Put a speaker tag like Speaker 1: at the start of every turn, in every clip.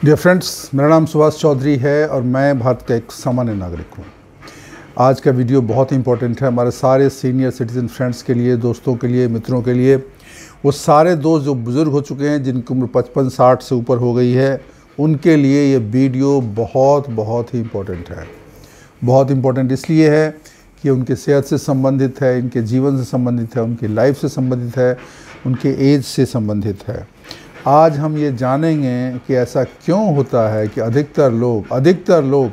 Speaker 1: Dear friends, मेरा नाम सुभाष चौधरी है और मैं भारत का एक सामान्य नागरिक हूँ। आज का वीडियो बहुत ही इंपॉर्टेंट है हमारे सारे सीनियर सिटीजन फ्रेंड्स के लिए, दोस्तों के लिए, मित्रों के लिए। वो सारे दोस्त जो बुज़ुर्ग हो चुके हैं, जिनकी उम्र 55-60 से ऊपर हो गई है, उनके लिए ये वीडियो बहुत ही इम्पोर्टेंट है। बहुत इम्पोर्टेंट इसलिए है कि उनके सेहत से संबंधित है, इनके जीवन से संबंधित है, उनकी लाइफ से संबंधित है, उनके एज से संबंधित है। आज हम ये जानेंगे कि ऐसा क्यों होता है कि अधिकतर लोग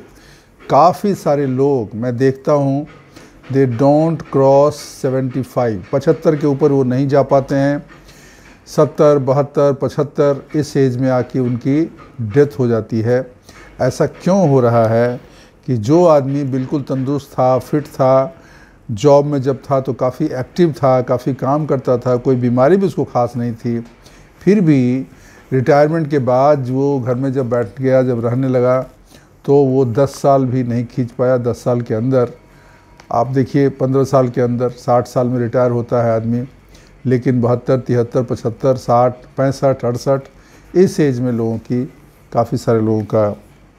Speaker 1: काफ़ी सारे लोग मैं देखता हूँ, दे डोंट क्रॉस 75 के ऊपर वो नहीं जा पाते हैं। 70, 72, 75 इस एज में आके उनकी डेथ हो जाती है। ऐसा क्यों हो रहा है कि जो आदमी बिल्कुल तंदुरुस्त था, फिट था, जॉब में जब था तो काफ़ी एक्टिव था, काफ़ी काम करता था, कोई बीमारी भी उसको खास नहीं थी, फिर भी रिटायरमेंट के बाद वो घर में जब बैठ गया, जब रहने लगा, तो वो 10 साल भी नहीं खींच पाया। 10 साल के अंदर आप देखिए, 15 साल के अंदर 60 साल में रिटायर होता है आदमी, लेकिन 72, 73, 75, 60, 65, 68 इस एज में लोगों की, काफ़ी सारे लोगों का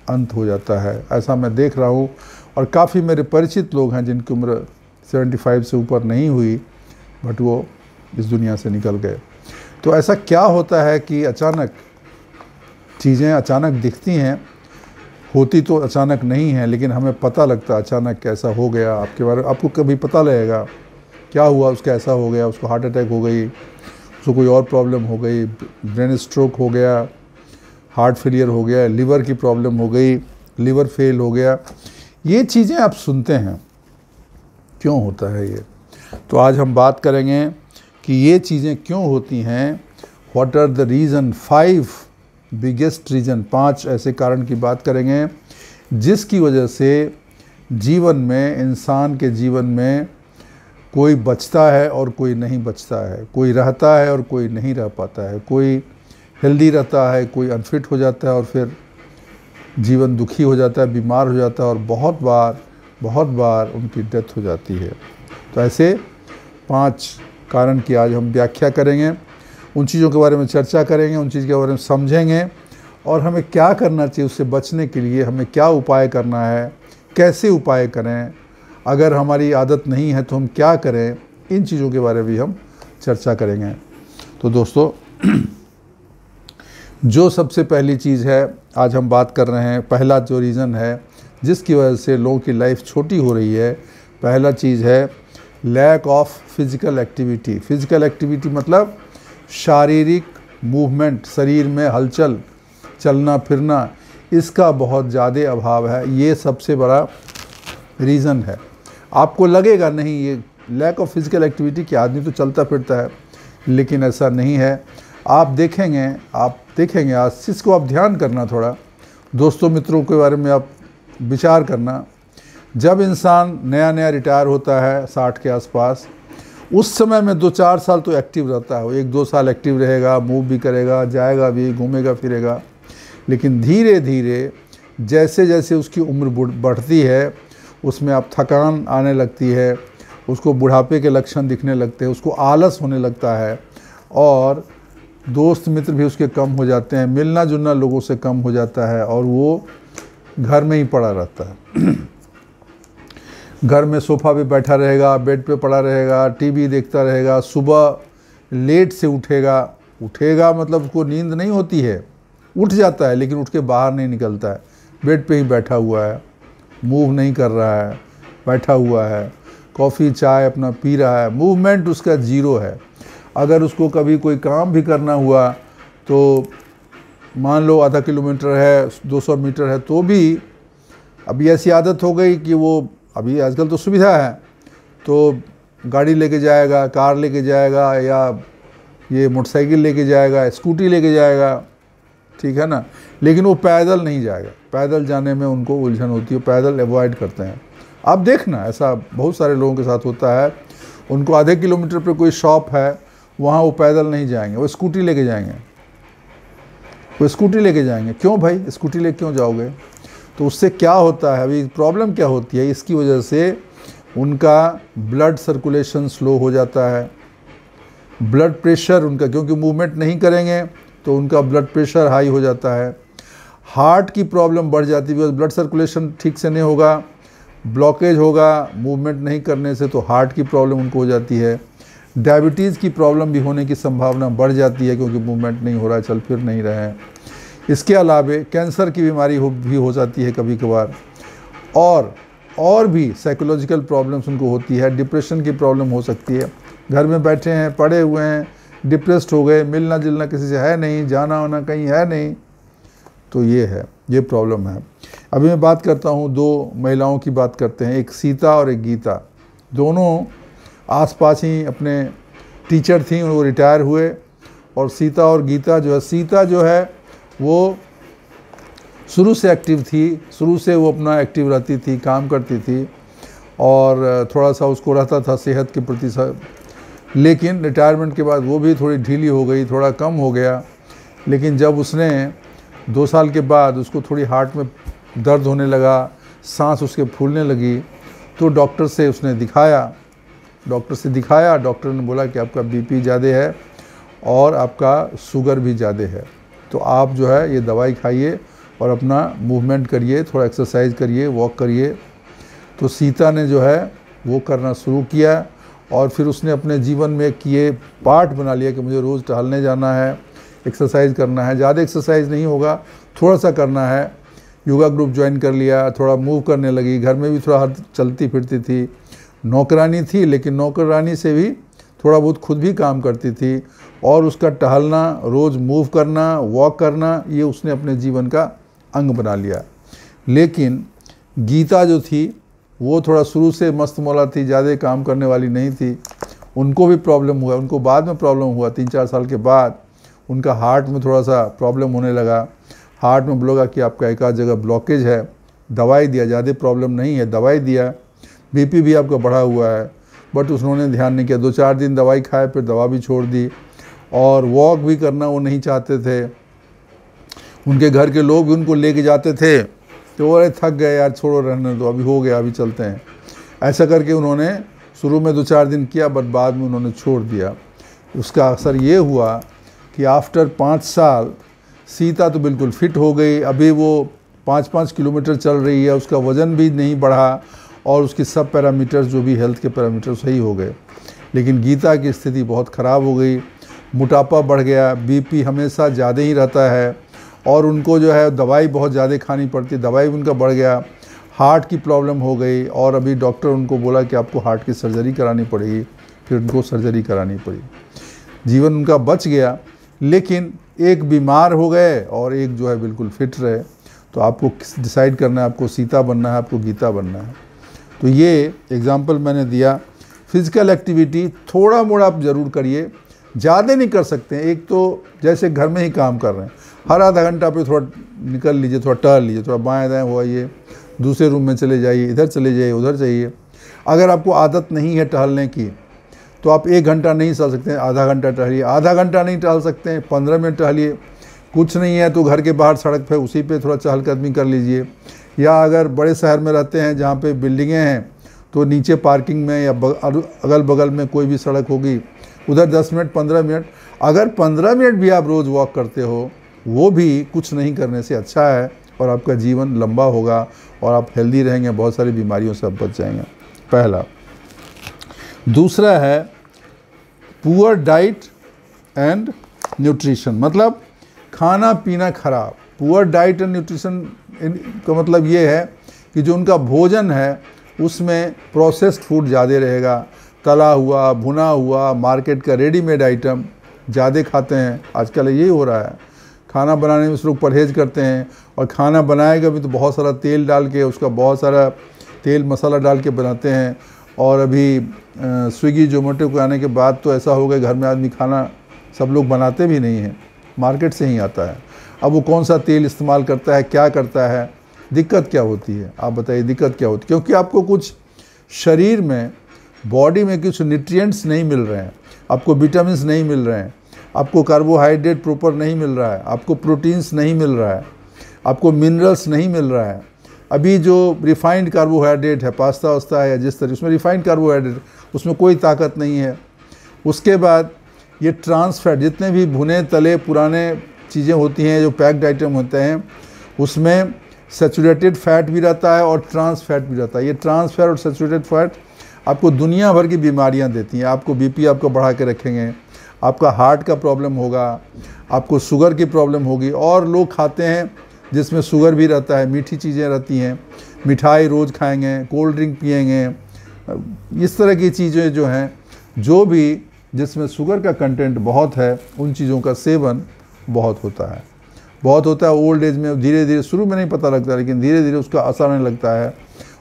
Speaker 1: अंत हो जाता है। ऐसा मैं देख रहा हूँ और काफ़ी मेरे परिचित लोग हैं जिनकी उम्र 75 से ऊपर नहीं हुई, बट वो इस दुनिया से निकल गए। तो ऐसा क्या होता है कि अचानक चीज़ें अचानक दिखती हैं, होती तो अचानक नहीं है, लेकिन हमें पता लगता अचानक कैसा हो गया। आपके बारे में आपको कभी पता लगेगा क्या हुआ, उसका ऐसा हो गया, उसको हार्ट अटैक हो गई, उसको कोई और प्रॉब्लम हो गई, ब्रेन स्ट्रोक हो गया, हार्ट फेलियर हो गया, लिवर की प्रॉब्लम हो गई, लिवर फेल हो गया। ये चीज़ें आप सुनते हैं, क्यों होता है ये? तो आज हम बात करेंगे कि ये चीज़ें क्यों होती हैं, what are the reason, 5 biggest reason, 5 ऐसे कारण की बात करेंगे जिसकी वजह से जीवन में, इंसान के जीवन में कोई बचता है और कोई नहीं बचता है, कोई रहता है और कोई नहीं रह पाता है, कोई हेल्दी रहता है, कोई अनफिट हो जाता है और फिर जीवन दुखी हो जाता है, बीमार हो जाता है और बहुत बार उनकी डेथ हो जाती है। तो ऐसे 5 कारण की आज हम व्याख्या करेंगे, उन चीज़ों के बारे में चर्चा करेंगे, उन चीज़ के बारे में समझेंगे और हमें क्या करना चाहिए, उससे बचने के लिए हमें क्या उपाय करना है, कैसे उपाय करें, अगर हमारी आदत नहीं है तो हम क्या करें, इन चीज़ों के बारे में भी हम चर्चा करेंगे। तो दोस्तों, जो सबसे पहली चीज़ है आज हम बात कर रहे हैं, पहला जो रीज़न है जिसकी वजह से लोगों की लाइफ छोटी हो रही है, पहला चीज़ है lack of physical activity. Physical activity मतलब शारीरिक मूवमेंट, शरीर में हलचल, चलना फिरना, इसका बहुत ज़्यादा अभाव है। ये सबसे बड़ा रीज़न है। आपको लगेगा नहीं ये लैक ऑफ फिज़िकल एक्टिविटी कि आदमी तो चलता फिरता है, लेकिन ऐसा नहीं है। आप देखेंगे आज इसको आप ध्यान करना, थोड़ा दोस्तों मित्रों के बारे में आप विचार करना। जब इंसान नया रिटायर होता है 60 के आसपास, उस समय में 2-4 साल तो एक्टिव रहता है, वो 1-2 साल एक्टिव रहेगा, मूव भी करेगा, जाएगा भी, घूमेगा फिरेगा। लेकिन धीरे धीरे जैसे जैसे उसकी उम्र बढ़ती है, उसमें अब थकान आने लगती है, उसको बुढ़ापे के लक्षण दिखने लगते हैं, उसको आलस होने लगता है और दोस्त मित्र भी उसके कम हो जाते हैं, मिलना जुलना लोगों से कम हो जाता है और वो घर में ही पड़ा रहता है। घर में सोफ़ा पे बैठा रहेगा, बेड पे पड़ा रहेगा, टीवी देखता रहेगा, सुबह लेट से उठेगा मतलब उसको नींद नहीं होती है, उठ जाता है लेकिन उठ के बाहर नहीं निकलता है, बेड पे ही बैठा हुआ है, मूव नहीं कर रहा है, बैठा हुआ है, कॉफ़ी चाय अपना पी रहा है, मूवमेंट उसका ज़ीरो है। अगर उसको कभी कोई काम भी करना हुआ तो मान लो आधा किलोमीटर है, 200 मीटर है, तो भी अभी ऐसी आदत हो गई कि वो, अभी आजकल तो सुविधा है, तो गाड़ी लेके जाएगा, कार लेके जाएगा, या ये मोटरसाइकिल लेके जाएगा, स्कूटी लेके जाएगा, ठीक है ना, लेकिन वो पैदल नहीं जाएगा। पैदल जाने में उनको उलझन होती है, पैदल अवॉइड करते हैं। आप देखना, ऐसा बहुत सारे लोगों के साथ होता है, उनको आधे किलोमीटर पे कोई शॉप है, वहाँ वो पैदल नहीं जाएंगे, वो स्कूटी लेके जाएंगे। क्यों भाई, स्कूटी लेके क्यों जाओगे? तो उससे क्या होता है, अभी प्रॉब्लम क्या होती है, इसकी वजह से उनका ब्लड सर्कुलेशन स्लो हो जाता है, ब्लड प्रेशर उनका, क्योंकि मूवमेंट नहीं करेंगे तो उनका ब्लड प्रेशर हाई हो जाता है, हार्ट की प्रॉब्लम बढ़ जाती है, बिकॉज ब्लड सर्कुलेशन ठीक से नहीं होगा, ब्लॉकेज होगा मूवमेंट नहीं करने से, तो हार्ट की प्रॉब्लम उनको हो जाती है। डायबिटीज़ की प्रॉब्लम भी होने की संभावना बढ़ जाती है, क्योंकि मूवमेंट नहीं हो रहा है, चल फिर नहीं रहे हैं। इसके अलावे कैंसर की बीमारी भी हो जाती है कभी कभार, और भी साइकोलॉजिकल प्रॉब्लम्स उनको होती है, डिप्रेशन की प्रॉब्लम हो सकती है। घर में बैठे हैं, पड़े हुए हैं, डिप्रेस्ड हो गए, मिलना जुलना किसी से है नहीं, जाना आना कहीं है नहीं, तो ये प्रॉब्लम है। अभी मैं बात करता हूँ, दो महिलाओं की बात करते हैं, एक सीता और एक गीता। दोनों आसपास ही अपने टीचर थी, वो रिटायर हुए। और सीता और गीता जो है, सीता जो है वो शुरू से एक्टिव थी, शुरू से वो अपना एक्टिव रहती थी, काम करती थी, और थोड़ा सा उसको रहता था सेहत के प्रति, लेकिन रिटायरमेंट के बाद वो भी थोड़ी ढीली हो गई, थोड़ा कम हो गया। लेकिन जब उसने 2 साल के बाद उसको थोड़ी हार्ट में दर्द होने लगा, सांस उसके फूलने लगी, तो डॉक्टर से उसने दिखाया, डॉक्टर ने बोला कि आपका बीपी ज़्यादा है और आपका शुगर भी ज़्यादा है, तो आप जो है ये दवाई खाइए और अपना मूवमेंट करिए, थोड़ा एक्सरसाइज करिए, वॉक करिए। तो सीता ने जो है वो करना शुरू किया, और फिर उसने अपने जीवन में किए पार्ट बना लिया कि मुझे रोज़ टहलने जाना है, एक्सरसाइज करना है। ज़्यादा एक्सरसाइज नहीं होगा, थोड़ा सा करना है। योगा ग्रुप ज्वाइन कर लिया, थोड़ा मूव करने लगी, घर में भी थोड़ा चलती फिरती थी। नौकरानी थी, लेकिन नौकरानी से भी थोड़ा बहुत खुद भी काम करती थी, और उसका टहलना, रोज़ मूव करना, वॉक करना, ये उसने अपने जीवन का अंग बना लिया। लेकिन गीता जो थी वो थोड़ा शुरू से मस्त मौला थी, ज़्यादा काम करने वाली नहीं थी। उनको भी प्रॉब्लम हुआ, उनको बाद में प्रॉब्लम हुआ, 3-4 साल के बाद उनका हार्ट में थोड़ा सा प्रॉब्लम होने लगा। हार्ट में बोला कि आपका एक आध जगह ब्लॉकेज है, दवाई दिया, ज़्यादा प्रॉब्लम नहीं है, दवाई दिया। बीपी भी आपका बढ़ा हुआ है, बट उन्होंने ध्यान नहीं किया। 2-4 दिन दवाई खाए, फिर दवा भी छोड़ दी, और वॉक भी करना वो नहीं चाहते थे। उनके घर के लोग भी उनको लेके जाते थे, तो वो अरे थक गए यार, छोड़ो, रहने दो, अभी हो गया, अभी चलते हैं। ऐसा करके उन्होंने शुरू में 2-4 दिन किया, बट बाद में उन्होंने छोड़ दिया। उसका असर ये हुआ कि आफ्टर 5 साल सीता तो बिल्कुल फिट हो गई। अभी वो 5-5 किलोमीटर चल रही है, उसका वज़न भी नहीं बढ़ा, और उसकी सब पैरामीटर्स जो भी हेल्थ के पैरामीटर सही हो गए। लेकिन गीता की स्थिति बहुत ख़राब हो गई, मोटापा बढ़ गया, बीपी हमेशा ज़्यादा ही रहता है, और उनको जो है दवाई बहुत ज़्यादा खानी पड़ती, दवाई उनका बढ़ गया, हार्ट की प्रॉब्लम हो गई, और अभी डॉक्टर उनको बोला कि आपको हार्ट की सर्जरी करानी पड़ेगी। फिर उनको सर्जरी करानी पड़ी। जीवन उनका बच गया, लेकिन एक बीमार हो गए और एक जो है बिल्कुल फिट रहे। तो आपको डिसाइड करना है, आपको सीता बनना है, आपको गीता बनना है। तो ये एग्जाम्पल मैंने दिया। फिज़िकल एक्टिविटी थोड़ा मोड़ा आप ज़रूर करिए, ज़्यादा नहीं कर सकते हैं। एक तो जैसे घर में ही काम कर रहे हैं, हर आधा घंटा पे थोड़ा निकल लीजिए, थोड़ा टहल लीजिए, थोड़ा बाएं दाएं हो आइए, दूसरे रूम में चले जाइए, इधर चले जाइए, उधर जाइए। अगर आपको आदत नहीं है टहलने की, तो आप 1 घंटा नहीं चल सकते हैं, आधा घंटा टहलिए। आधा घंटा नहीं टहल सकते हैं, 15 मिनट टहलिए। कुछ नहीं है तो घर के बाहर सड़क पे उसी पे थोड़ा चहलकदमी कर लीजिए। या अगर बड़े शहर में रहते हैं जहाँ पे बिल्डिंगें हैं, तो नीचे पार्किंग में या अगल बगल में कोई भी सड़क होगी, उधर 10 मिनट 15 मिनट, अगर 15 मिनट भी आप रोज़ वॉक करते हो, वो भी कुछ नहीं करने से अच्छा है, और आपका जीवन लंबा होगा और आप हेल्दी रहेंगे, बहुत सारी बीमारियों से आप बच जाएंगे। पहला। दूसरा है पुअर डाइट एंड न्यूट्रिशन, मतलब खाना पीना खराब। पुअर डाइट एंड न्यूट्रिशन का मतलब ये है कि जो उनका भोजन है उसमें प्रोसेस्ड फूड ज़्यादा रहेगा, तला हुआ, भुना हुआ, मार्केट का रेडीमेड आइटम ज़्यादा खाते हैं। आजकल यही हो रहा है, खाना बनाने में लोग परहेज़ करते हैं, और खाना बनाएगा भी तो बहुत सारा तेल डाल के, उसका बहुत सारा तेल मसाला डाल के बनाते हैं। और अभी स्विगी जोमेटो के आने के बाद तो ऐसा हो गया, घर में आदमी खाना सब लोग बनाते भी नहीं हैं, मार्केट से ही आता है। अब वो कौन सा तेल इस्तेमाल करता है, क्या करता है, दिक्कत क्या होती है, आप बताइए दिक्कत क्या होती है? क्योंकि आपको कुछ शरीर में, बॉडी में कुछ न्यूट्रिएंट्स नहीं मिल रहे हैं, आपको विटामिन्स नहीं मिल रहे हैं, आपको कार्बोहाइड्रेट प्रॉपर नहीं मिल रहा है, आपको प्रोटीन्स नहीं मिल रहा है, आपको मिनरल्स नहीं मिल रहा है। अभी जो रिफाइंड कार्बोहाइड्रेट है, पास्ता वास्ता है या जिस तरह, उसमें रिफाइंड कार्बोहाइड्रेट, उसमें कोई ताकत नहीं है। उसके बाद ये ट्रांस फैट, जितने भी भुने तले पुराने चीज़ें होती हैं, जो पैक्ड आइटम होते हैं, उसमें सैचुरेटेड फैट भी रहता है और ट्रांस फैट भी रहता है। ये ट्रांस फैट और सैचुरेटेड फैट आपको दुनिया भर की बीमारियां देती हैं। आपको बीपी आपको बढ़ा के रखेंगे, आपका हार्ट का प्रॉब्लम होगा, आपको शुगर की प्रॉब्लम होगी। और लोग खाते हैं जिसमें शुगर भी रहता है, मीठी चीज़ें रहती हैं, मिठाई रोज़ खाएंगे, कोल्ड ड्रिंक पिएंगे, इस तरह की चीज़ें जो हैं, जो भी जिसमें शुगर का कंटेंट बहुत है, उन चीज़ों का सेवन बहुत होता है। ओल्ड एज में धीरे धीरे, शुरू में नहीं पता लगता, लेकिन धीरे धीरे उसका असर आने लगता है।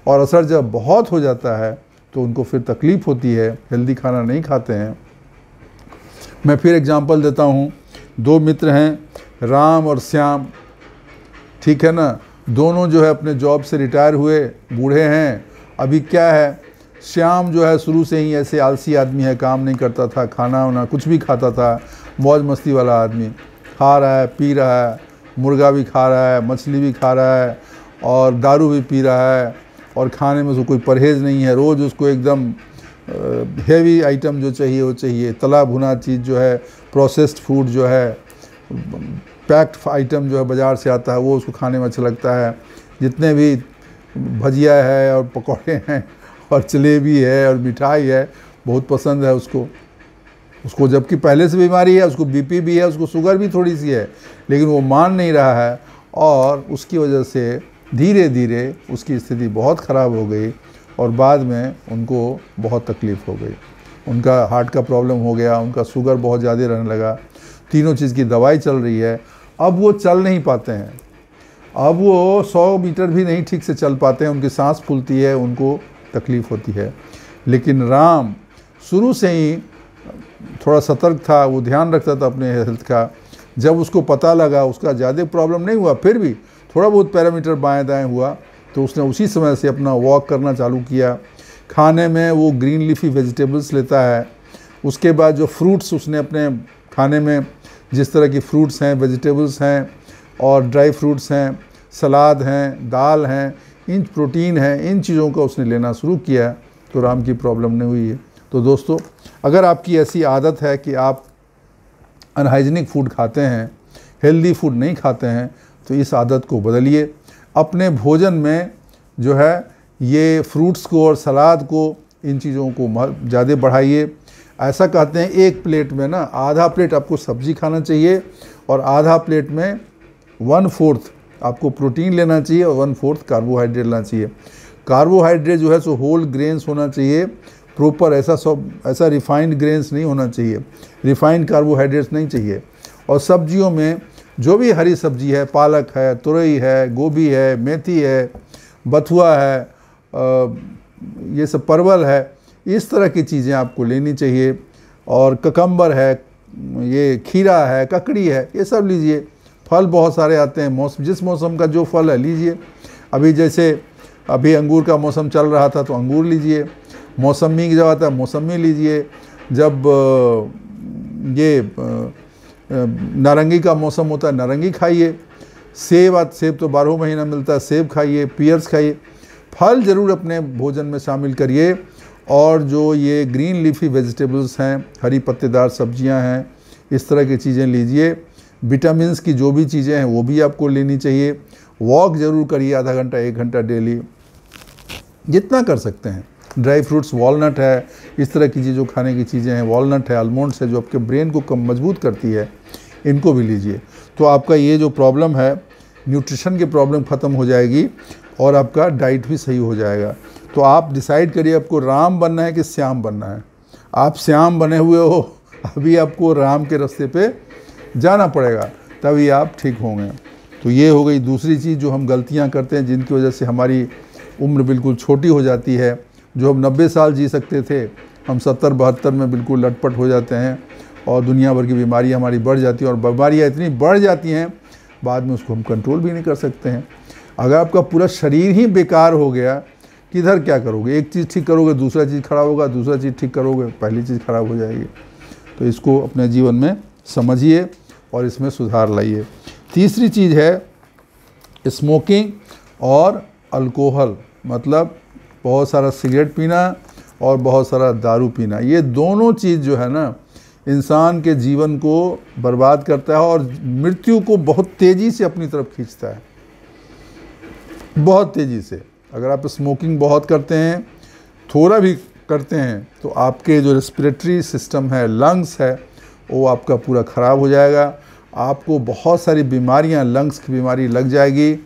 Speaker 1: और असर जब बहुत हो जाता है तो उनको फिर तकलीफ़ होती है, हेल्दी खाना नहीं खाते हैं। मैं फिर एग्जांपल देता हूँ। 2 मित्र हैं, राम और श्याम, ठीक है ना। दोनों जो है अपने जॉब से रिटायर हुए, बूढ़े हैं। अभी क्या है, श्याम जो है शुरू से ही ऐसे आलसी आदमी है, काम नहीं करता था, खाना वाना कुछ भी खाता था, मौज मस्ती वाला आदमी, खा रहा है, पी रहा है, मुर्गा भी खा रहा है, मछली भी खा रहा है और दारू भी पी रहा है, और खाने में उसको कोई परहेज़ नहीं है। रोज़ उसको एकदम हेवी आइटम जो चाहिए वो चाहिए, तला भुना चीज़ जो है, प्रोसेस्ड फूड जो है, पैक्ड आइटम जो है बाज़ार से आता है, वो उसको खाने में अच्छा लगता है। जितने भी भजिया है और पकौड़े हैं और जलेबी है और मिठाई है, बहुत पसंद है उसको जबकि पहले से बीमारी है, उसको बीपी भी है, उसको शुगर भी थोड़ी सी है, लेकिन वो मान नहीं रहा है। और उसकी वजह से धीरे धीरे उसकी स्थिति बहुत ख़राब हो गई और बाद में उनको बहुत तकलीफ़ हो गई। उनका हार्ट का प्रॉब्लम हो गया, उनका शुगर बहुत ज़्यादा रहने लगा, तीनों चीज़ की दवाई चल रही है। अब वो चल नहीं पाते हैं, अब वो 100 मीटर भी नहीं ठीक से चल पाते हैं, उनकी सांस फूलती है, उनको तकलीफ़ होती है। लेकिन राम शुरू से ही थोड़ा सतर्क था, वो ध्यान रखता था अपने हेल्थ का। जब उसको पता लगा, उसका ज़्यादा प्रॉब्लम नहीं हुआ, फिर भी थोड़ा बहुत पैरामीटर बाएं दाएं हुआ, तो उसने उसी समय से अपना वॉक करना चालू किया। खाने में वो ग्रीन लीफी वेजिटेबल्स लेता है। उसके बाद जो फ्रूट्स उसने अपने खाने में, जिस तरह की फ्रूट्स हैं, वेजिटेबल्स हैं और ड्राई फ्रूट्स हैं, सलाद हैं, दाल हैं, इन प्रोटीन हैं, इन चीज़ों का उसने लेना शुरू किया, तो राम की प्रॉब्लम नहीं हुई है। तो दोस्तों, अगर आपकी ऐसी आदत है कि आप अनहाइजीनिक फूड खाते हैं, हेल्दी फूड नहीं खाते हैं, तो इस आदत को बदलिए। अपने भोजन में जो है ये फ्रूट्स को और सलाद को, इन चीज़ों को ज़्यादा बढ़ाइए। ऐसा कहते हैं एक प्लेट में ना आधा प्लेट आपको सब्जी खाना चाहिए और आधा प्लेट में 1/4 आपको प्रोटीन लेना चाहिए और 1/4 कार्बोहाइड्रेट लेना चाहिए। कार्बोहाइड्रेट जो है सो होल ग्रेन्स होना चाहिए, प्रॉपर ऐसा रिफाइंड ग्रेन्स नहीं होना चाहिए, रिफाइंड कार्बोहाइड्रेट्स नहीं चाहिए। और सब्जियों में जो भी हरी सब्जी है, पालक है, तुरई है, गोभी है, मेथी है, बथुआ है, ये सब परवल है, इस तरह की चीज़ें आपको लेनी चाहिए। और ककम्बर है, ये खीरा है, ककड़ी है, ये सब लीजिए। फल बहुत सारे आते हैं, जिस मौसम का जो फल है लीजिए। अभी जैसे अभी अंगूर का मौसम चल रहा था तो अंगूर लीजिए, मौसमी जब आता है मौसमी लीजिए, जब ये नारंगी का मौसम होता है नारंगी खाइए, सेब तो 12 महीना मिलता है, सेब खाइए, पियर्स खाइए। फल ज़रूर अपने भोजन में शामिल करिए। और जो ये ग्रीन लीफी वेजिटेबल्स हैं, हरी पत्तेदार सब्जियां हैं, इस तरह की चीज़ें लीजिए। विटामिन्स की जो भी चीज़ें हैं वो भी आपको लेनी चाहिए। वॉक ज़रूर करिए, आधा घंटा 1 घंटा डेली, जितना कर सकते हैं। ड्राई फ्रूट्स, वॉलनट है, इस तरह की चीज़ों खाने की चीज़ें हैं, वॉलनट है, आलमंड्स है, जो आपके ब्रेन को कम मजबूत करती है, इनको भी लीजिए। तो आपका ये जो प्रॉब्लम है, न्यूट्रिशन की प्रॉब्लम ख़त्म हो जाएगी और आपका डाइट भी सही हो जाएगा। तो आप डिसाइड करिए आपको राम बनना है कि श्याम बनना है। आप श्याम बने हुए हो, अभी आपको राम के रास्ते पे जाना पड़ेगा, तभी आप ठीक होंगे। तो ये हो गई दूसरी चीज़ जो हम गलतियां करते हैं, जिनकी वजह से हमारी उम्र बिल्कुल छोटी हो जाती है। जो हम 90 साल जी सकते थे, हम 70-72 में बिल्कुल लटपट हो जाते हैं और दुनिया भर की बीमारियां हमारी बढ़ जाती हैं। और बीमारियां इतनी बढ़ जाती हैं, बाद में उसको हम कंट्रोल भी नहीं कर सकते हैं। अगर आपका पूरा शरीर ही बेकार हो गया, किधर क्या करोगे? एक चीज़ ठीक करोगे, दूसरा चीज़ खराब होगा, दूसरा चीज़ ठीक करोगे, पहली चीज़ खराब हो जाएगी। तो इसको अपने जीवन में समझिए और इसमें सुधार लाइए। तीसरी चीज़ है स्मोकिंग और अल्कोहल, मतलब बहुत सारा सिगरेट पीना और बहुत सारा दारू पीना। ये दोनों चीज़ जो है ना, इंसान के जीवन को बर्बाद करता है और मृत्यु को बहुत तेज़ी से अपनी तरफ खींचता है। बहुत तेज़ी से। अगर आप स्मोकिंग बहुत करते हैं, थोड़ा भी करते हैं, तो आपके जो रेस्पिरेटरी सिस्टम है, लंग्स है, वो आपका पूरा ख़राब हो जाएगा। आपको बहुत सारी बीमारियां, लंग्स की बीमारी लग जाएगी।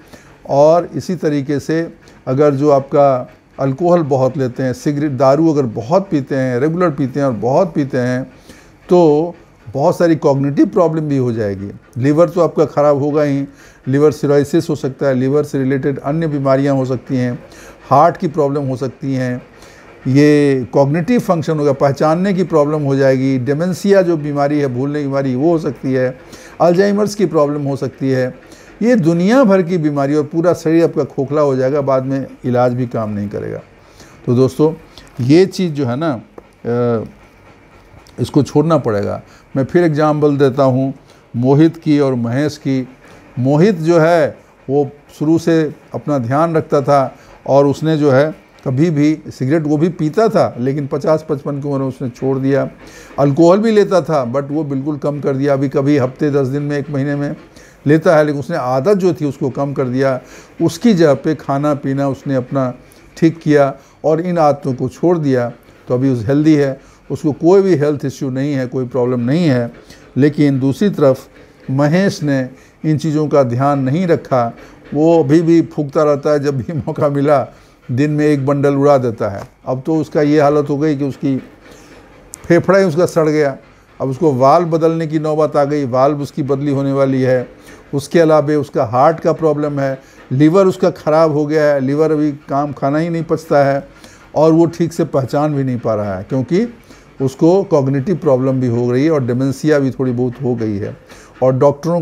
Speaker 1: और इसी तरीके से अगर जो आपका अल्कोहल बहुत लेते हैं, सिगरेट, दारू अगर बहुत पीते हैं, रेगुलर पीते हैं और बहुत पीते हैं, तो बहुत सारी कॉग्निटिव प्रॉब्लम भी हो जाएगी। लीवर तो आपका ख़राब होगा ही, लीवर सिरोसिस हो सकता है, लीवर से रिलेटेड अन्य बीमारियां हो सकती हैं, हार्ट की प्रॉब्लम हो सकती हैं, ये कॉग्निटिव फंक्शन होगा, पहचानने की प्रॉब्लम हो जाएगी, डेमेंशिया जो बीमारी है, भूलने की बीमारी, वो हो सकती है, अल्जाइमर्स की प्रॉब्लम हो सकती है। ये दुनिया भर की बीमारी, और पूरा शरीर आपका खोखला हो जाएगा, बाद में इलाज भी काम नहीं करेगा। तो दोस्तों, ये चीज़ जो है ना, इसको छोड़ना पड़ेगा। मैं फिर एग्जाम्पल देता हूँ मोहित की और महेश की। मोहित जो है वो शुरू से अपना ध्यान रखता था, और उसने जो है कभी भी सिगरेट, वो भी पीता था लेकिन 50-55 की उम्र में उसने छोड़ दिया। अल्कोहल भी लेता था, बट वो बिल्कुल कम कर दिया। अभी कभी हफ्ते 10 दिन में, 1 महीने में लेता है, लेकिन उसने आदत जो थी उसको कम कर दिया। उसकी जगह पे खाना पीना उसने अपना ठीक किया और इन आदतों को छोड़ दिया। तो अभी उस हेल्दी है, उसको कोई भी हेल्थ इश्यू नहीं है, कोई प्रॉब्लम नहीं है। लेकिन दूसरी तरफ महेश ने इन चीज़ों का ध्यान नहीं रखा। वो अभी भी फूंकता रहता है, जब भी मौका मिला दिन में 1 बंडल उड़ा देता है। अब तो उसका ये हालत हो गई कि उसकी फेफड़ा ही उसका सड़ गया। अब उसको वाल्व बदलने की नौबत आ गई, वाल्व उसकी बदली होने वाली है। उसके अलावा उसका हार्ट का प्रॉब्लम है, लीवर उसका ख़राब हो गया है, लीवर अभी खाना ही नहीं पचता है, और वो ठीक से पहचान भी नहीं पा रहा है, क्योंकि उसको कॉग्निटिव प्रॉब्लम भी हो रही है और डेमेंशिया भी थोड़ी बहुत हो गई है। और डॉक्टरों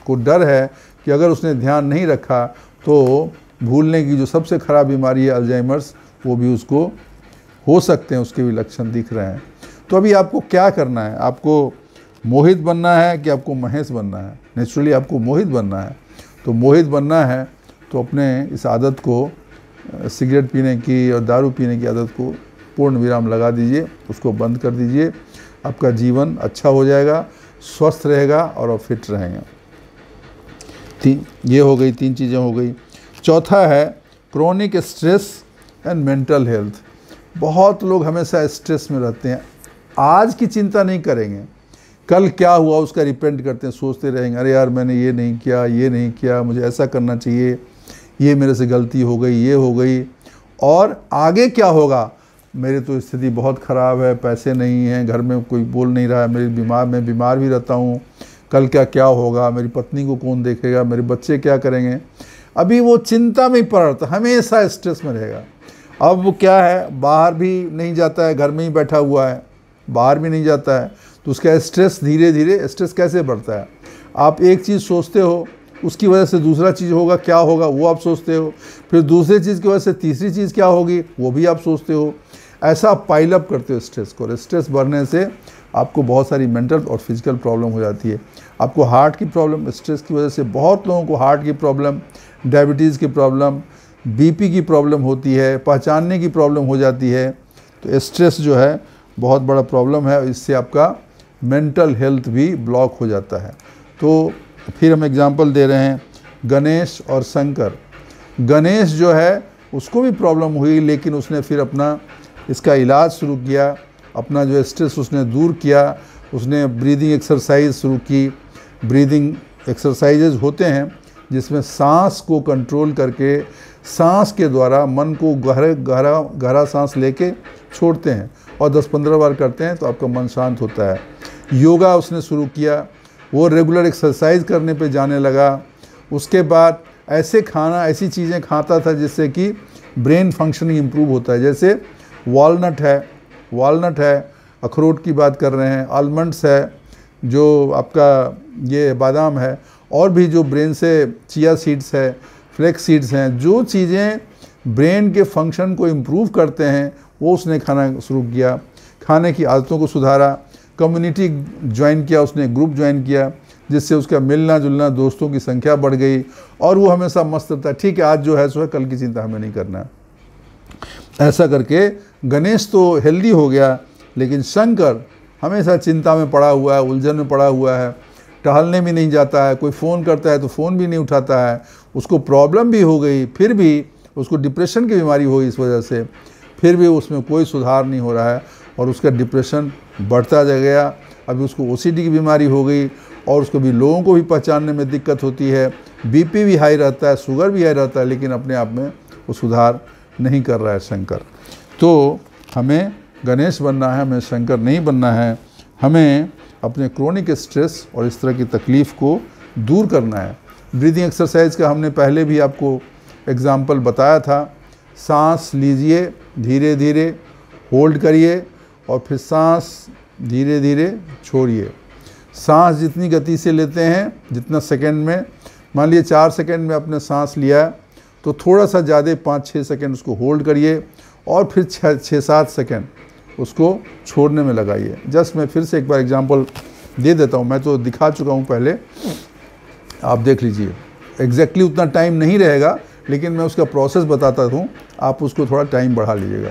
Speaker 1: को डर है कि अगर उसने ध्यान नहीं रखा तो भूलने की जो सबसे ख़राब बीमारी है, अल्जाइमर्स, वो भी उसको हो सकते हैं, उसके भी लक्षण दिख रहे हैं। तो अभी आपको क्या करना है? आपको मोहित बनना है कि आपको महेश बनना है? नेचुरली आपको मोहित बनना है। तो मोहित बनना है तो अपने इस आदत को, सिगरेट पीने की और दारू पीने की आदत को पूर्ण विराम लगा दीजिए, उसको बंद कर दीजिए। आपका जीवन अच्छा हो जाएगा, स्वस्थ रहेगा और आप फिट रहेंगे। ये हो गई, 3 चीज़ें हो गई। चौथा है chronic stress and mental health. बहुत लोग हमेशा स्ट्रेस में रहते हैं, आज की चिंता नहीं करेंगे, कल क्या हुआ उसका रिपेंट करते हैं, सोचते रहेंगे, अरे यार मैंने ये नहीं किया, ये नहीं किया, मुझे ऐसा करना चाहिए, ये मेरे से गलती हो गई, ये हो गई, और आगे क्या होगा, मेरी तो स्थिति बहुत ख़राब है, पैसे नहीं हैं, घर में कोई बोल नहीं रहा है, मैं बीमार भी रहता हूँ, कल क्या होगा, मेरी पत्नी को कौन देखेगा, मेरे बच्चे क्या करेंगे। अभी वो चिंता में ही पड़ा रहता, हमेशा स्ट्रेस में रहेगा। अब वो क्या है, बाहर भी नहीं जाता है, घर में ही बैठा हुआ है, बाहर भी नहीं जाता है, तो उसका स्ट्रेस धीरे धीरे, स्ट्रेस कैसे बढ़ता है, आप एक चीज़ सोचते हो, उसकी वजह से दूसरा चीज़ होगा, क्या होगा वो आप सोचते हो, फिर दूसरी चीज़ की वजह से तीसरी चीज़ क्या होगी वो भी आप सोचते हो। ऐसा आप पाइल अप करते हो स्ट्रेस को, और स्ट्रेस बढ़ने से आपको बहुत सारी मेंटल और फिजिकल प्रॉब्लम हो जाती है। आपको हार्ट की प्रॉब्लम, स्ट्रेस की वजह से बहुत लोगों को हार्ट की प्रॉब्लम, डायबिटीज़ की प्रॉब्लम, बीपी की प्रॉब्लम होती है, पहचानने की प्रॉब्लम हो जाती है। तो स्ट्रेस जो है बहुत बड़ा प्रॉब्लम है, इससे आपका मेंटल हेल्थ भी ब्लॉक हो जाता है। तो फिर हम एग्जांपल दे रहे हैं गणेश और शंकर। गणेश जो है उसको भी प्रॉब्लम हुई, लेकिन उसने फिर अपना इसका इलाज शुरू किया, अपना जो स्ट्रेस उसने दूर किया, उसने ब्रीदिंग एक्सरसाइज शुरू की। ब्रीदिंग एक्सरसाइजेज होते हैं जिसमें सांस को कंट्रोल करके, सांस के द्वारा मन को गहरा सांस लेके छोड़ते हैं, और 10-15 बार करते हैं तो आपका मन शांत होता है। योगा उसने शुरू किया, वो रेगुलर एक्सरसाइज करने पे जाने लगा। उसके बाद ऐसे खाना, ऐसी चीज़ें खाता था जिससे कि ब्रेन फंक्शनिंग इम्प्रूव होता है। जैसे वॉलनट है, अखरोट की बात कर रहे हैं, आलमंड्स है, जो आपका ये बादाम है, और भी जो ब्रेन से चिया सीड्स है, फ्लेक्स सीड्स हैं, जो चीज़ें ब्रेन के फंक्शन को इम्प्रूव करते हैं वो उसने खाना शुरू किया। खाने की आदतों को सुधारा, कम्युनिटी ज्वाइन किया, उसने ग्रुप ज्वाइन किया, जिससे उसका मिलना जुलना, दोस्तों की संख्या बढ़ गई, और वो हमेशा मस्त रहता है, ठीक है आज जो है सो है, कल की चिंता हमें नहीं करना। ऐसा करके गणेश तो हेल्दी हो गया, लेकिन शंकर हमेशा चिंता में पड़ा हुआ है, उलझन में पड़ा हुआ है, टहलने भी नहीं जाता है, कोई फ़ोन करता है तो फ़ोन भी नहीं उठाता है, उसको प्रॉब्लम भी हो गई, फिर भी उसको डिप्रेशन की बीमारी हुई इस वजह से, फिर भी उसमें कोई सुधार नहीं हो रहा है और उसका डिप्रेशन बढ़ता जा गया। अभी उसको ओसीडी की बीमारी हो गई और उसको भी लोगों को भी पहचानने में दिक्कत होती है, बीपी भी हाई रहता है, शुगर भी हाई रहता है, लेकिन अपने आप में वो सुधार नहीं कर रहा है शंकर। तो हमें गणेश बनना है, हमें शंकर नहीं बनना है। हमें अपने क्रोनिक स्ट्रेस और इस तरह की तकलीफ़ को दूर करना है। ब्रीदिंग एक्सरसाइज का हमने पहले भी आपको एग्जाम्पल बताया था। सांस लीजिए, धीरे धीरे होल्ड करिए और फिर सांस धीरे धीरे छोड़िए। सांस जितनी गति से लेते हैं, जितना सेकंड में, मान लीजिए 4 सेकंड में आपने सांस लिया तो थोड़ा सा ज़्यादा 5-6 सेकंड उसको होल्ड करिए और फिर 6-7 सेकंड उसको छोड़ने में लगाइए। जस्ट मैं फिर से एक बार एग्जांपल दे देता हूँ, मैं तो दिखा चुका हूँ पहले, आप देख लीजिए। एग्जैक्टली उतना टाइम नहीं रहेगा, लेकिन मैं उसका प्रोसेस बताता हूँ, आप उसको थोड़ा टाइम बढ़ा लीजिएगा।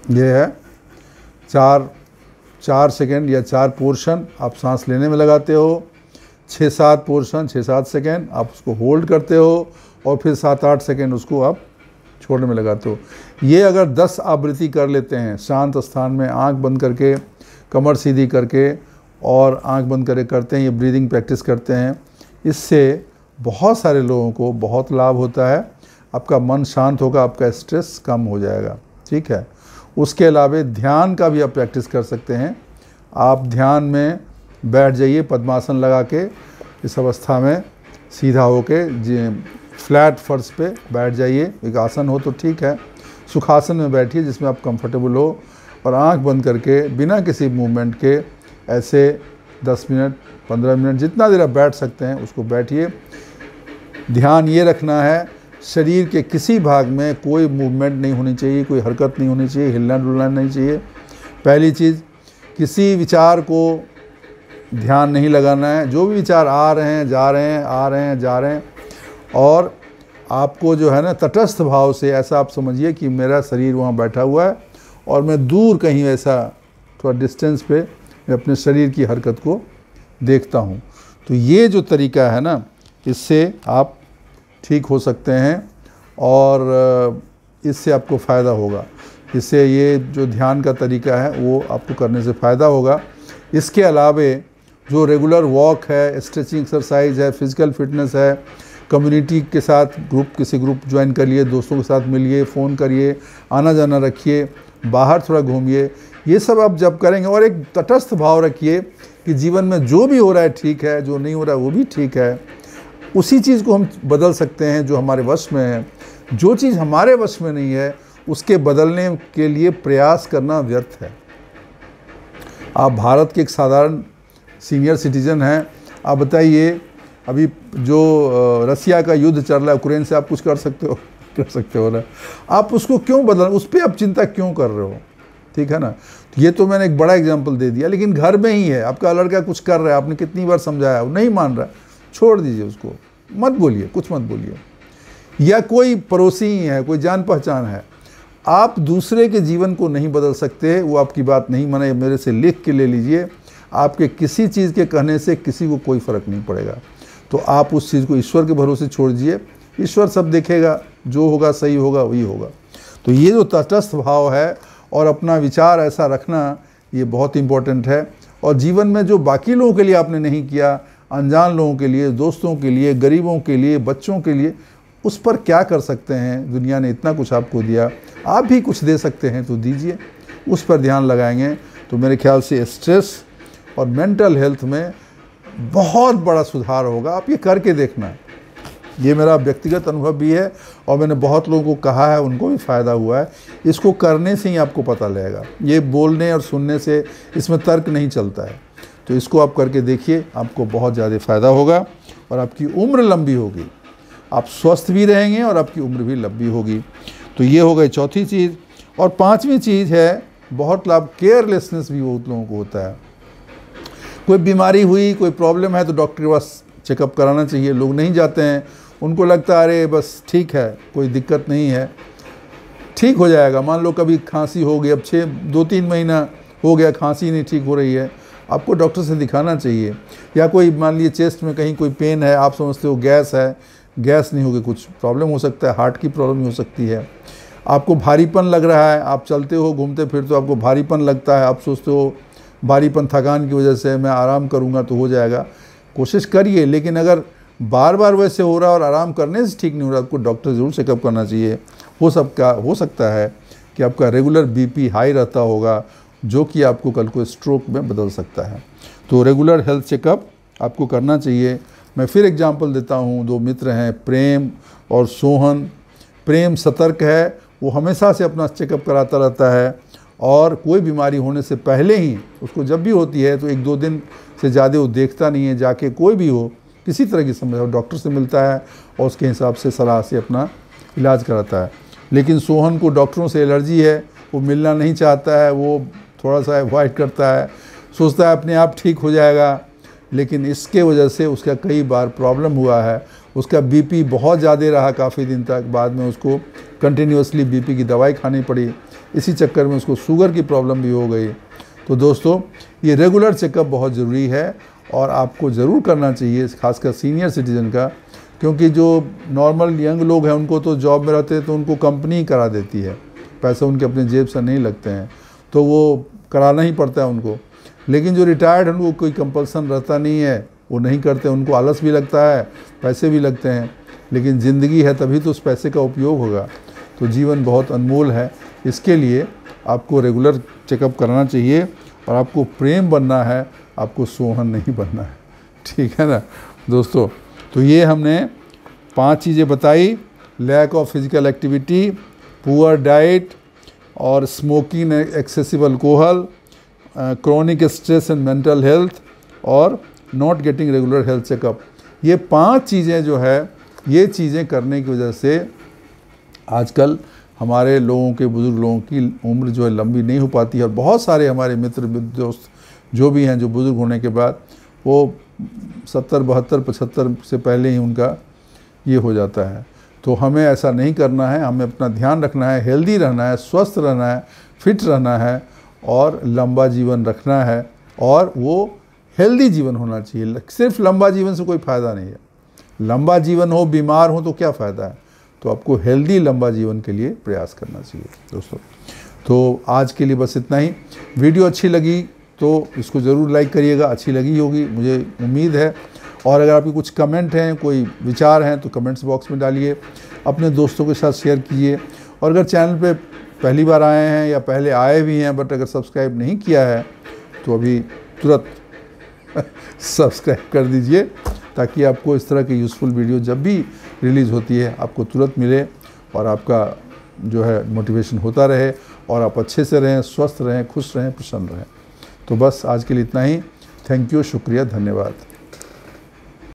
Speaker 1: ये है 4 सेकेंड या 4 पोर्शन आप सांस लेने में लगाते हो, 6-7 पोर्शन 6-7 सेकेंड आप उसको होल्ड करते हो और फिर 7-8 सेकेंड उसको आप छोड़ने में लगाते हो। ये अगर 10 आवृत्ति कर लेते हैं शांत स्थान में, आंख बंद करके, कमर सीधी करके और आंख बंद करके करते हैं, ये ब्रीदिंग प्रैक्टिस करते हैं, इससे बहुत सारे लोगों को बहुत लाभ होता है। आपका मन शांत होगा, आपका स्ट्रेस कम हो जाएगा। ठीक है। उसके अलावा ध्यान का भी आप प्रैक्टिस कर सकते हैं। आप ध्यान में बैठ जाइए पद्मासन लगा के, इस अवस्था में सीधा होके फ्लैट फर्श पे बैठ जाइए। एक आसन हो तो ठीक है, सुखासन में बैठिए जिसमें आप कंफर्टेबल हो और आंख बंद करके बिना किसी मूवमेंट के ऐसे 10 मिनट 15 मिनट जितना देर आप बैठ सकते हैं उसको बैठिए। ध्यान ये रखना है शरीर के किसी भाग में कोई मूवमेंट नहीं होनी चाहिए, कोई हरकत नहीं होनी चाहिए, हिलना डुलना नहीं चाहिए। पहली चीज़, किसी विचार को ध्यान नहीं लगाना है। जो भी विचार आ रहे हैं जा रहे हैं, आ रहे हैं जा रहे हैं, और आपको जो है ना तटस्थ भाव से ऐसा आप समझिए कि मेरा शरीर वहाँ बैठा हुआ है और मैं दूर कहीं ऐसा थोड़ा डिस्टेंस पे मैं अपने शरीर की हरकत को देखता हूँ। तो ये जो तरीका है ना, इससे आप ठीक हो सकते हैं और इससे आपको फ़ायदा होगा। इससे ये जो ध्यान का तरीका है वो आपको करने से फ़ायदा होगा। इसके अलावे जो रेगुलर वॉक है, स्ट्रेचिंग एक्सरसाइज है, फिज़िकल फिटनेस है, कम्युनिटी के साथ किसी ग्रुप ज्वाइन करिए, दोस्तों के साथ मिलिए, फ़ोन करिए, आना जाना रखिए, बाहर थोड़ा घूमिए। ये सब आप जब करेंगे और एक तटस्थ भाव रखिए कि जीवन में जो भी हो रहा है ठीक है, जो नहीं हो रहा है वो भी ठीक है। उसी चीज़ को हम बदल सकते हैं जो हमारे वश में है। जो चीज़ हमारे वश में नहीं है उसके बदलने के लिए प्रयास करना व्यर्थ है। आप भारत के एक साधारण सीनियर सिटीजन हैं, आप बताइए अभी जो रसिया का युद्ध चल रहा है यूक्रेन से, आप कुछ कर सकते हो? कर सकते हो ना। आप उसको क्यों बदल, उस पर आप चिंता क्यों कर रहे हो? ठीक है ना। तो ये तो मैंने एक बड़ा एग्जाम्पल दे दिया, लेकिन घर में ही है, आपका लड़का कुछ कर रहा है, आपने कितनी बार समझाया, वो नहीं मान रहा, छोड़ दीजिए उसको, मत बोलिए, कुछ मत बोलिए। या कोई पड़ोसी ही है, कोई जान पहचान है, आप दूसरे के जीवन को नहीं बदल सकते, वो आपकी बात नहीं माने, मेरे से लिख के ले लीजिए। आपके किसी चीज़ के कहने से किसी को कोई फ़र्क नहीं पड़ेगा। तो आप उस चीज़ को ईश्वर के भरोसे छोड़ दीजिए, ईश्वर सब देखेगा, जो होगा सही होगा वही होगा। तो ये जो तटस्थ भाव है और अपना विचार ऐसा रखना, ये बहुत इम्पोर्टेंट है। और जीवन में जो बाकी लोगों के लिए आपने नहीं किया, अनजान लोगों के लिए, दोस्तों के लिए, गरीबों के लिए, बच्चों के लिए, उस पर क्या कर सकते हैं? दुनिया ने इतना कुछ आपको दिया, आप भी कुछ दे सकते हैं तो दीजिए। उस पर ध्यान लगाएंगे तो मेरे ख्याल से स्ट्रेस और मेंटल हेल्थ में बहुत बड़ा सुधार होगा। आप ये करके देखना, ये मेरा व्यक्तिगत अनुभव भी है और मैंने बहुत लोगों को कहा है, उनको भी फ़ायदा हुआ है। इसको करने से ही आपको पता लगेगा, ये बोलने और सुनने से इसमें तर्क नहीं चलता है। तो इसको आप करके देखिए, आपको बहुत ज़्यादा फ़ायदा होगा और आपकी उम्र लंबी होगी, आप स्वस्थ भी रहेंगे और आपकी उम्र भी लंबी होगी। तो ये हो गई चौथी चीज़। और पांचवी चीज़ है बहुत लाभ, केयरलेसनेस भी बहुत लोगों को होता है। कोई बीमारी हुई, कोई प्रॉब्लम है तो डॉक्टर के पास चेकअप कराना चाहिए। लोग नहीं जाते हैं, उनको लगता है अरे बस ठीक है, कोई दिक्कत नहीं है, ठीक हो जाएगा। मान लो कभी खांसी हो गई, अब 2-3 महीना हो गया खांसी नहीं ठीक हो रही है, आपको डॉक्टर से दिखाना चाहिए। या कोई मान लीजिए चेस्ट में कहीं कोई पेन है, आप समझते हो गैस है, गैस नहीं होगी, कुछ प्रॉब्लम हो सकता है, हार्ट की प्रॉब्लम हो सकती है। आपको भारीपन लग रहा है, आप चलते हो घूमते फिरते हो, आपको भारीपन लगता है, आप सोचते हो भारीपन थकान की वजह से मैं आराम करूँगा तो हो जाएगा, कोशिश करिए। लेकिन अगर बार बार वैसे हो रहा है और आराम करने से ठीक नहीं हो रहा, आपको डॉक्टर ज़रूर चेकअप करना चाहिए। हो सकता है कि आपका रेगुलर बीपी हाई रहता होगा, जो कि आपको कल को स्ट्रोक में बदल सकता है। तो रेगुलर हेल्थ चेकअप आपको करना चाहिए। मैं फिर एग्जांपल देता हूँ, 2 मित्र हैं प्रेम और सोहन। प्रेम सतर्क है, वो हमेशा से अपना चेकअप कराता रहता है और कोई बीमारी होने से पहले ही उसको जब भी होती है तो 1-2 दिन से ज़्यादा वो देखता नहीं है, जाके कोई भी हो किसी तरह की समस्या हो डॉक्टर से मिलता है और उसके हिसाब से सलाह से अपना इलाज कराता है। लेकिन सोहन को डॉक्टरों से एलर्जी है, वो मिलना नहीं चाहता है, वो थोड़ा सा अवॉइड करता है, सोचता है अपने आप ठीक हो जाएगा। लेकिन इसके वजह से उसका कई बार प्रॉब्लम हुआ है, उसका बीपी बहुत ज़्यादा रहा काफ़ी दिन तक, बाद में उसको कंटिन्यूसली बीपी की दवाई खानी पड़ी, इसी चक्कर में उसको शुगर की प्रॉब्लम भी हो गई। तो दोस्तों ये रेगुलर चेकअप बहुत ज़रूरी है और आपको ज़रूर करना चाहिए, खासकर सीनियर सिटीज़न का, क्योंकि जो नॉर्मल यंग लोग हैं उनको तो जॉब में रहते हैं तो उनको कंपनी ही करा देती है, पैसे उनके अपने जेब से नहीं लगते हैं तो वो कराना ही पड़ता है उनको। लेकिन जो रिटायर्ड हैं उनको कोई कंपल्सन रहता नहीं है, वो नहीं करते, उनको आलस भी लगता है, पैसे भी लगते हैं, लेकिन ज़िंदगी है तभी तो उस पैसे का उपयोग होगा। तो जीवन बहुत अनमोल है, इसके लिए आपको रेगुलर चेकअप कराना चाहिए और आपको प्रेम बनना है, आपको सोहन नहीं बनना है, ठीक है ना दोस्तों। तो ये हमने 5 चीज़ें बताई, lack of physical activity, poor diet और smoking excessive alcohol, chronic stress and mental health और not getting regular health checkup. ये 5 चीज़ें जो है, ये चीज़ें करने की वजह से आजकल हमारे लोगों के, बुज़ुर्ग लोगों की उम्र जो है लंबी नहीं हो पाती है। और बहुत सारे हमारे मित्र दोस्त जो भी हैं जो बुज़ुर्ग होने के बाद वो 70, 72, 75 से पहले ही उनका ये हो जाता है। तो हमें ऐसा नहीं करना है, हमें अपना ध्यान रखना है, हेल्दी रहना है, स्वस्थ रहना है, फिट रहना है और लंबा जीवन रखना है। और वो हेल्दी जीवन होना चाहिए, सिर्फ लंबा जीवन से कोई फ़ायदा नहीं है। लंबा जीवन हो, बीमार हो तो क्या फ़ायदा है। तो आपको हेल्दी लंबा जीवन के लिए प्रयास करना चाहिए दोस्तों। तो आज के लिए बस इतना ही। वीडियो अच्छी लगी तो इसको ज़रूर लाइक करिएगा, अच्छी लगी होगी मुझे उम्मीद है। और अगर आपके कुछ कमेंट हैं, कोई विचार हैं तो कमेंट्स बॉक्स में डालिए, अपने दोस्तों के साथ शेयर कीजिए। और अगर चैनल पे पहली बार आए हैं या पहले आए भी हैं बट अगर सब्सक्राइब नहीं किया है तो अभी तुरंत सब्सक्राइब कर दीजिए, ताकि आपको इस तरह की यूज़फुल वीडियो जब भी रिलीज़ होती है आपको तुरंत मिले और आपका जो है मोटिवेशन होता रहे और आप अच्छे से रहें, स्वस्थ रहें, खुश रहें, प्रसन्न रहें। तो बस आज के लिए इतना ही। थैंक यू, शुक्रिया, धन्यवाद।